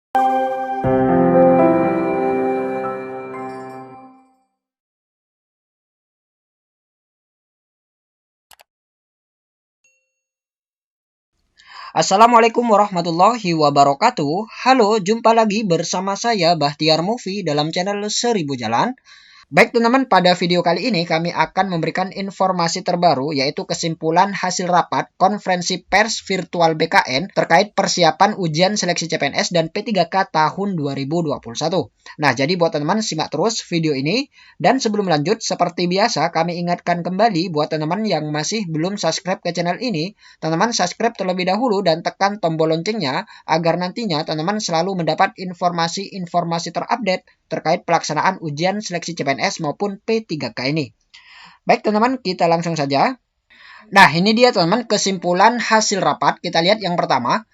Assalamualaikum warahmatullahi wabarakatuh. Halo, jumpa lagi bersama saya Bahtiar Movie dalam channel 1000 Jalan. Baik teman-teman, pada video kali ini kami akan memberikan informasi terbaru yaitu kesimpulan hasil rapat konferensi pers virtual BKN terkait persiapan ujian seleksi CPNS dan P3K tahun 2021. Nah, jadi buat teman-teman simak terus video ini, dan sebelum lanjut seperti biasa kami ingatkan kembali buat teman-teman yang masih belum subscribe ke channel ini, teman-teman subscribe terlebih dahulu dan tekan tombol loncengnya agar nantinya teman-teman selalu mendapat informasi-informasi terupdate terkait pelaksanaan ujian seleksi CPNS maupun P3K ini. Baik teman-teman, kita langsung saja. Nah, ini dia teman-teman kesimpulan hasil rapat. Kita lihat yang pertama,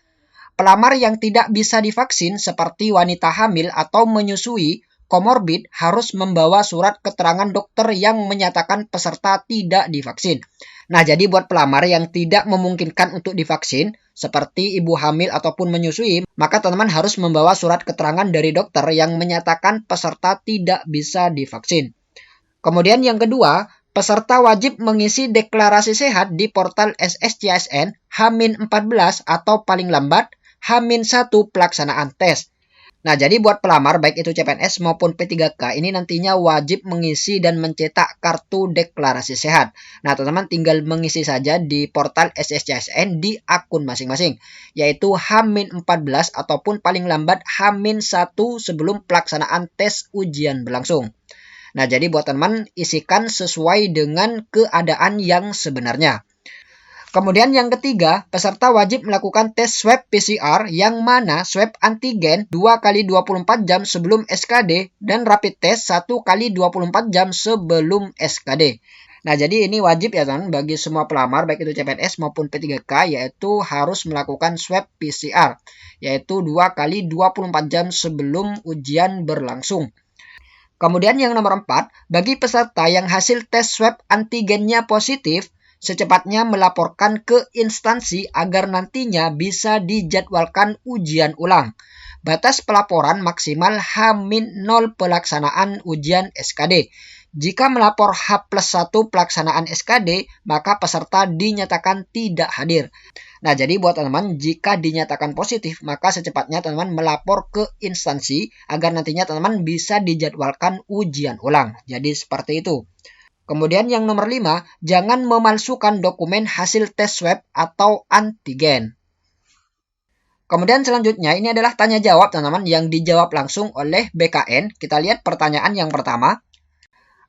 pelamar yang tidak bisa divaksin seperti wanita hamil atau menyusui komorbid harus membawa surat keterangan dokter yang menyatakan peserta tidak divaksin. Nah, jadi buat pelamar yang tidak memungkinkan untuk divaksin, seperti ibu hamil ataupun menyusui, maka teman-teman harus membawa surat keterangan dari dokter yang menyatakan peserta tidak bisa divaksin. Kemudian yang kedua, peserta wajib mengisi deklarasi sehat di portal SSCSN H-14 atau paling lambat H-1 pelaksanaan tes. Nah, jadi buat pelamar baik itu CPNS maupun P3K ini nantinya wajib mengisi dan mencetak kartu deklarasi sehat. Nah, teman-teman tinggal mengisi saja di portal SSCSN di akun masing-masing, yaitu H-14 ataupun paling lambat H-1 sebelum pelaksanaan tes ujian berlangsung. Nah, jadi buat teman-teman isikan sesuai dengan keadaan yang sebenarnya. Kemudian yang ketiga, peserta wajib melakukan tes swab PCR yang mana swab antigen 2 kali 24 jam sebelum SKD dan rapid test 1 kali 24 jam sebelum SKD. Nah, jadi ini wajib ya teman bagi semua pelamar baik itu CPNS maupun P3K, yaitu harus melakukan swab PCR yaitu 2 kali 24 jam sebelum ujian berlangsung. Kemudian yang nomor 4, bagi peserta yang hasil tes swab antigennya positif, secepatnya melaporkan ke instansi agar nantinya bisa dijadwalkan ujian ulang. Batas pelaporan maksimal H-0 pelaksanaan ujian SKD. Jika melapor H+1 pelaksanaan SKD, maka peserta dinyatakan tidak hadir. Nah, jadi buat teman-teman, jika dinyatakan positif, maka secepatnya teman-teman melapor ke instansi agar nantinya teman-teman bisa dijadwalkan ujian ulang. Jadi seperti itu. Kemudian yang nomor 5, jangan memalsukan dokumen hasil tes swab atau antigen. Kemudian selanjutnya ini adalah tanya jawab teman-teman yang dijawab langsung oleh BKN. Kita lihat pertanyaan yang pertama.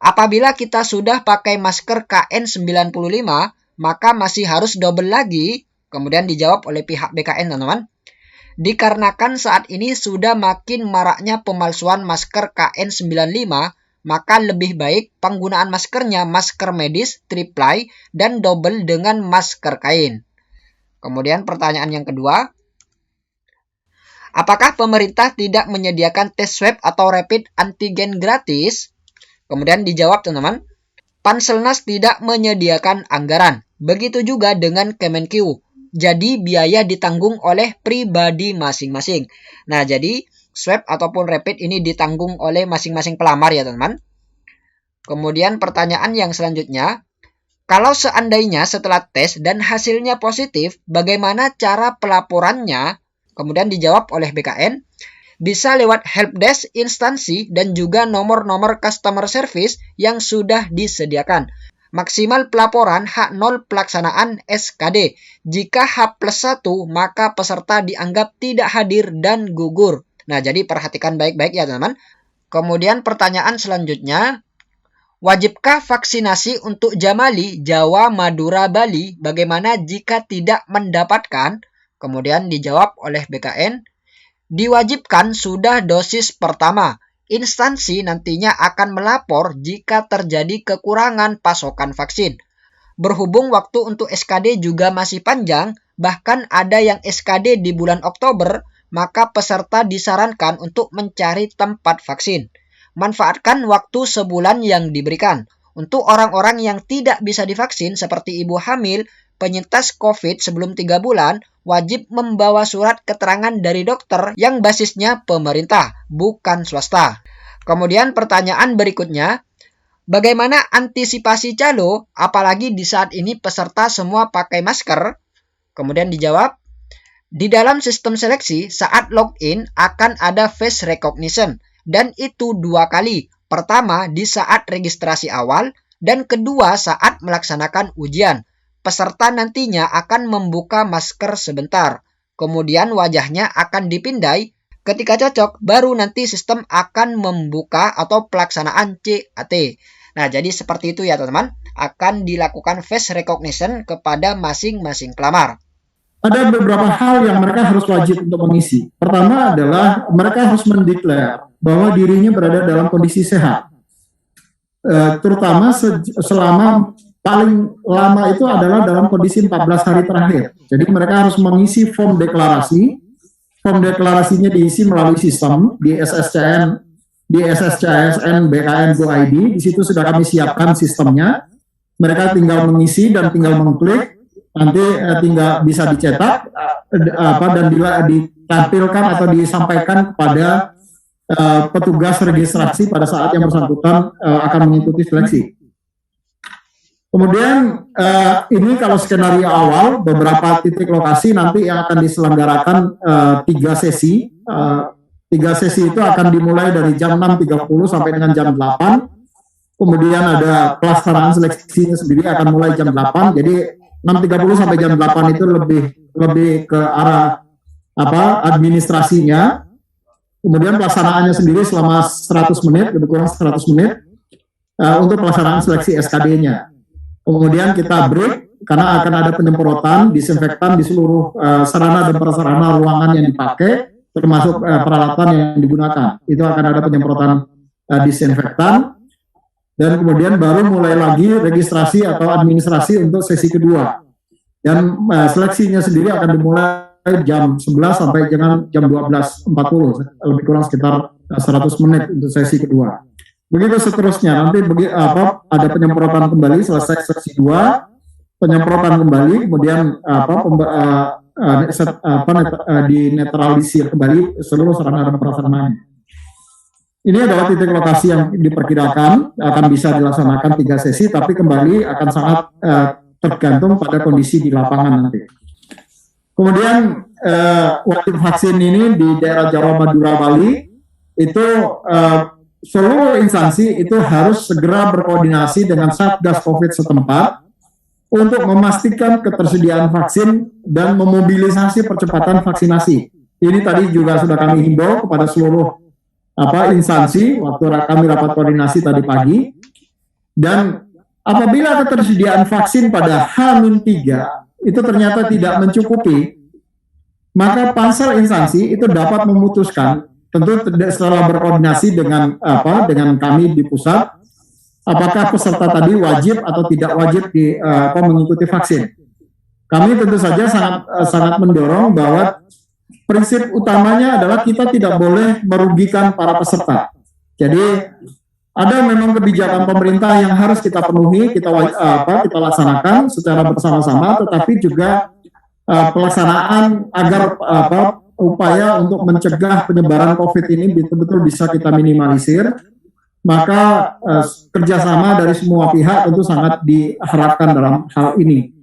Apabila kita sudah pakai masker KN95, maka masih harus double lagi? Kemudian dijawab oleh pihak BKN teman-teman. Dikarenakan saat ini sudah makin maraknya pemalsuan masker KN95, maka lebih baik penggunaan maskernya masker medis, triplai, dan double dengan masker kain. Kemudian pertanyaan yang kedua, apakah pemerintah tidak menyediakan tes swab atau rapid antigen gratis? Kemudian dijawab teman-teman, Panselnas tidak menyediakan anggaran. Begitu juga dengan Kemenkeu. Jadi biaya ditanggung oleh pribadi masing-masing. Nah, jadi swab ataupun rapid ini ditanggung oleh masing-masing pelamar ya teman-teman. Kemudian pertanyaan yang selanjutnya, kalau seandainya setelah tes dan hasilnya positif, bagaimana cara pelaporannya? Kemudian dijawab oleh BKN, bisa lewat helpdesk instansi dan juga nomor-nomor customer service yang sudah disediakan. Maksimal pelaporan H0 pelaksanaan SKD. Jika H+1, maka peserta dianggap tidak hadir dan gugur. Nah, jadi perhatikan baik-baik ya teman-teman. Kemudian pertanyaan selanjutnya, wajibkah vaksinasi untuk Jamali, Jawa, Madura, Bali? Bagaimana jika tidak mendapatkan? Kemudian dijawab oleh BKN, diwajibkan sudah dosis pertama. Instansi nantinya akan melapor jika terjadi kekurangan pasokan vaksin. Berhubung waktu untuk SKD juga masih panjang, bahkan ada yang SKD di bulan Oktober, maka peserta disarankan untuk mencari tempat vaksin. Manfaatkan waktu sebulan yang diberikan. Untuk orang-orang yang tidak bisa divaksin seperti ibu hamil, penyintas COVID sebelum 3 bulan, wajib membawa surat keterangan dari dokter yang basisnya pemerintah, bukan swasta. Kemudian pertanyaan berikutnya, bagaimana antisipasi calo apalagi di saat ini peserta semua pakai masker? Kemudian dijawab, di dalam sistem seleksi saat login akan ada face recognition dan itu 2 kali. Pertama di saat registrasi awal dan kedua saat melaksanakan ujian. Peserta nantinya akan membuka masker sebentar. Kemudian wajahnya akan dipindai. Ketika cocok, baru nanti sistem akan membuka atau pelaksanaan CAT. Nah, jadi seperti itu ya teman-teman. Akan dilakukan face recognition kepada masing-masing pelamar. Ada beberapa hal yang mereka harus wajib untuk mengisi. Pertama adalah mereka harus mendeklar bahwa dirinya berada dalam kondisi sehat. Terutama selama paling lama itu adalah dalam kondisi 14 hari terakhir. Jadi mereka harus mengisi form deklarasi. Form deklarasinya diisi melalui sistem di SSCSN BKN Go ID. Di situ sudah kami siapkan sistemnya. Mereka tinggal mengisi dan tinggal mengklik. Nanti tinggal bisa dicetak dan ditampilkan atau disampaikan kepada petugas registrasi pada saat yang bersangkutan akan mengikuti seleksi. Kemudian ini kalau skenario awal, beberapa titik lokasi nanti yang akan diselenggarakan 3 sesi. 3 sesi itu akan dimulai dari jam 6.30 sampai dengan jam 8. Kemudian ada pelaksanaan seleksinya sendiri akan mulai jam 8. Jadi 6.30 sampai jam 8 itu lebih ke arah administrasinya. Kemudian pelaksanaannya sendiri selama 100 menit, lebih kurang 100 menit untuk pelaksanaan seleksi SKD-nya. Kemudian kita break karena akan ada penyemprotan disinfektan di seluruh sarana dan prasarana ruangan yang dipakai, termasuk peralatan yang digunakan. Itu akan ada penyemprotan disinfektan. Dan kemudian baru mulai lagi registrasi atau administrasi untuk sesi kedua. Dan seleksinya sendiri akan dimulai jam 11 sampai dengan jam 12.40, lebih kurang sekitar 100 menit untuk sesi kedua. Begitu seterusnya, nanti ada penyemprotan kembali selesai sesi 2, penyemprotan kembali, kemudian dinetralisir kembali seluruh sarana dan prasarana. Ini adalah titik lokasi yang diperkirakan akan bisa dilaksanakan 3 sesi, tapi kembali akan sangat tergantung pada kondisi di lapangan nanti. Kemudian wajib vaksin ini di daerah Jawa, Madura, Bali itu seluruh instansi itu harus segera berkoordinasi dengan Satgas COVID setempat untuk memastikan ketersediaan vaksin dan memobilisasi percepatan vaksinasi. Ini tadi juga sudah kami himbau kepada seluruh instansi waktu kami rapat koordinasi tadi pagi. Dan apabila ketersediaan vaksin pada H-3 itu ternyata tidak mencukupi, maka pansel instansi itu dapat memutuskan, tentu setelah berkoordinasi dengan kami di pusat, apakah peserta tadi wajib atau tidak wajib mengikuti vaksin. Kami tentu saja sangat mendorong bahwa prinsip utamanya adalah kita tidak boleh merugikan para peserta. Jadi ada memang kebijakan pemerintah yang harus kita penuhi, kita laksanakan secara bersama-sama, tetapi juga pelaksanaan agar upaya untuk mencegah penyebaran COVID ini betul-betul bisa kita minimalisir. Maka kerjasama dari semua pihak tentu sangat diharapkan dalam hal ini.